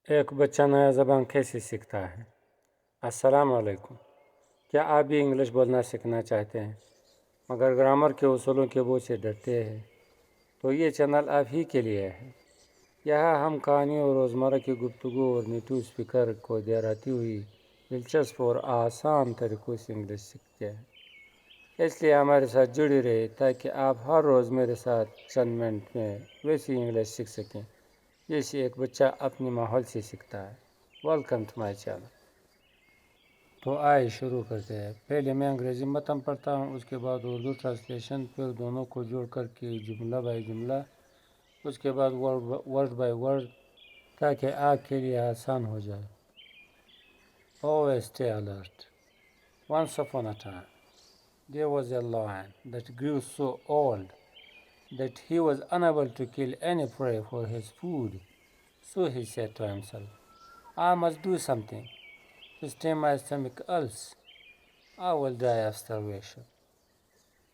ایک بچہ نیا زبان کیسے سیکھتا ہے؟ السلام علیکم. کیا آپ بھی انگلش بولنا سیکھنا چاہتے ہیں مگر گرامر کے اصولوں کے بوجھ سے ڈرتے ہیں؟ تو یہ چینل آپ ہی کے لیے ہے. یہاں ہم کہانی اور روزمرہ کی گفتگو اور نیٹو اسپیکر کو دہراتی ہوئی دلچسپ اور آسان طریقوں سے انگلش سیکھتے ہیں. اس لیے ہمارے ساتھ جڑی رہے تاکہ آپ ہر روز میرے ساتھ چند منٹ میں ویسی انگلش سیکھ سکیں جیسے ایک بچہ اپنے ماحول سے سیکھتا ہے. Welcome to my channel. تو آئے شروع کرتے ہیں. پہلے میں انگریزی متن پڑھتا ہوں، اس کے بعد اردو ٹرانسلیشن، پھر دونوں کو جوڑ کر کے جملہ بائی جملہ، اس کے بعد ورڈ بائی ورڈ تاکہ آپ کے لیے آسان ہو جائے. Always stay alert. Once upon a time, there was a lion that grew so old that he was unable to kill any prey for his food. So he said to himself, I must do something to stay my stomach, else I will die of starvation.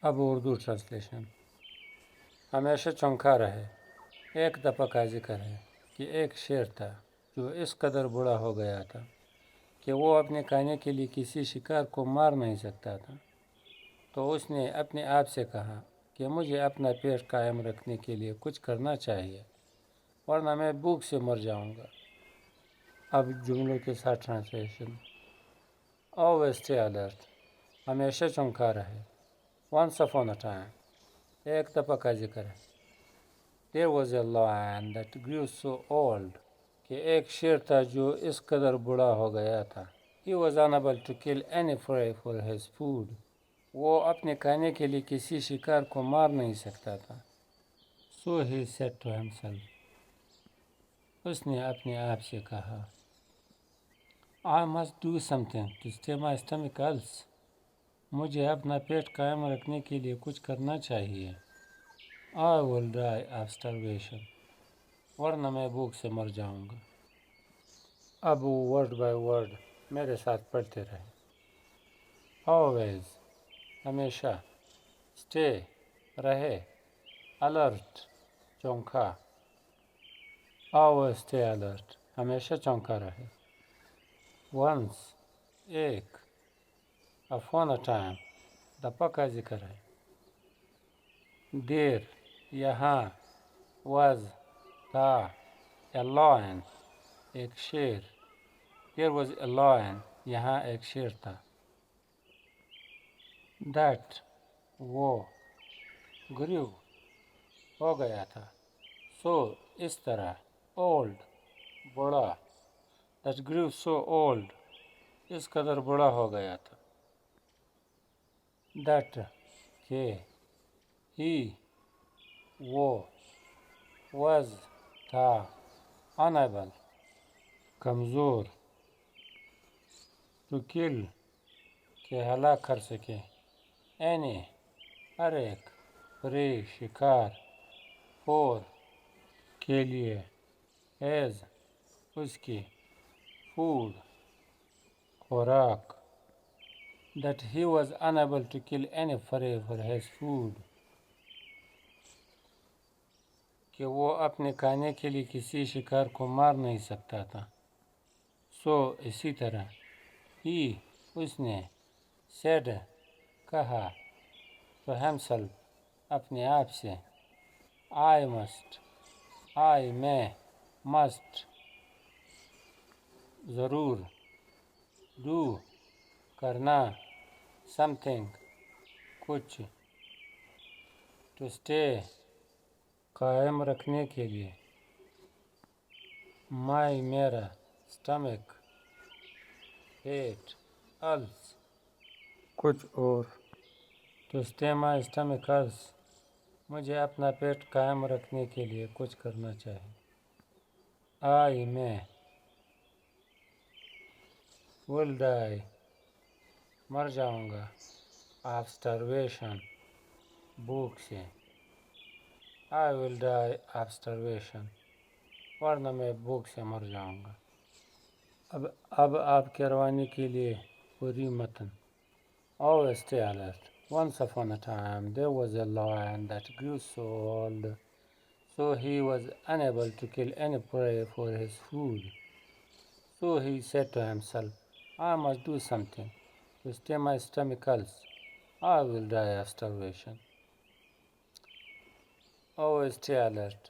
اب Urdu translation. ہمیشہ چونکا رہے. ایک دفعہ کا ذکر ہے کہ ایک شیر تھا جو اس قدر بوڑھا ہو گیا تھا کہ وہ اپنے کھانے کے لیے کسی شکار کو مار نہیں سکتا تھا. تو اس نے اپنے آپ سے کہا کہ مجھے اپنا پیٹ قائم رکھنے کے لیے کچھ کرنا چاہیے ورنہ میں بھوک سے مر جاؤں گا. اب جملوں کے ساتھ ٹرانسلیشن. Always stay alert. ہمیشہ چونکا رہے. Once upon a time. ایک دفعہ کا ذکر ہے. There was a lion that grew so old. کہ ایک شیر تھا جو اس قدر بوڑھا ہو گیا تھا. He was unable to kill any prey for his food. وہ اپنے کھانے کے لیے کسی شکار کو مار نہیں سکتا تھا. So he said to himself. اس نے اپنے آپ سے کہا I must do something to stay my stomach, else. مجھے اپنا پیٹ قائم رکھنے کے لیے کچھ کرنا چاہیے. I will die of starvation. ورنہ میں بھوک سے مر جاؤں گا. اب ورڈ بائی ورڈ میرے ساتھ پڑھتے رہے. Always ہمیشہ. Stay رہے. Alert چونکا. Always stay alert ہمیشہ چونکا رہے. Once ایک. Upon a time دفعہ کا ذکر ہے. There یہاں. Was تھا. A lion ایک شیر. There was a lion یہاں ایک شیر تھا. That وہ. Grew ہو گیا تھا. So اس طرح. Old بوڑھا. That grew so old اس قدر بوڑھا ہو گیا تھا. That کہ. He وہ. Was تھا. Unable کمزور. To kill کہ ہلاک کر سکے. Any ہر ایک. Prey شکار. For کے لیے. His اس کی. Food خوراک. That he was unable to kill any prey for his food. کہ وہ اپنے کھانے کے لیے کسی شکار کو مار نہیں سکتا تھا. So اسی طرح. He اس نے. Said کہا. To himself اپنے آپ سے. I must میں. Must ضرور. Do کرنا. Something کچھ. To stay قائم رکھنے کے لیے. My میرا. Stomach پیٹ. Else کچھ اور. To stay my stomach else مجھے اپنا پیٹ قائم رکھنے کے لیے کچھ کرنا چاہیے. I میں. Will die مر جاؤں گا. Of starvation بھوک سے. I will die of starvation ورنہ میں بھوک سے مر جاؤں گا. اب آپ کے روانی کے لیے پوری متن. Always stay alert. Once upon a time there was a lion that grew so old so he was unable to kill any prey for his food. So he said to himself, I must do something to stay my stomachs. I will die of starvation. Always stay alert.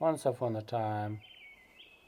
Once upon a time,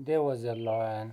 There was a lion.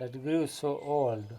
That grew so old.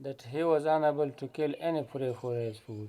That he was unable to kill any prey for his food.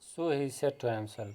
So he said to himself.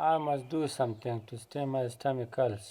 I must do something to stay my stomachs.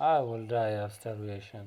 I will die of starvation.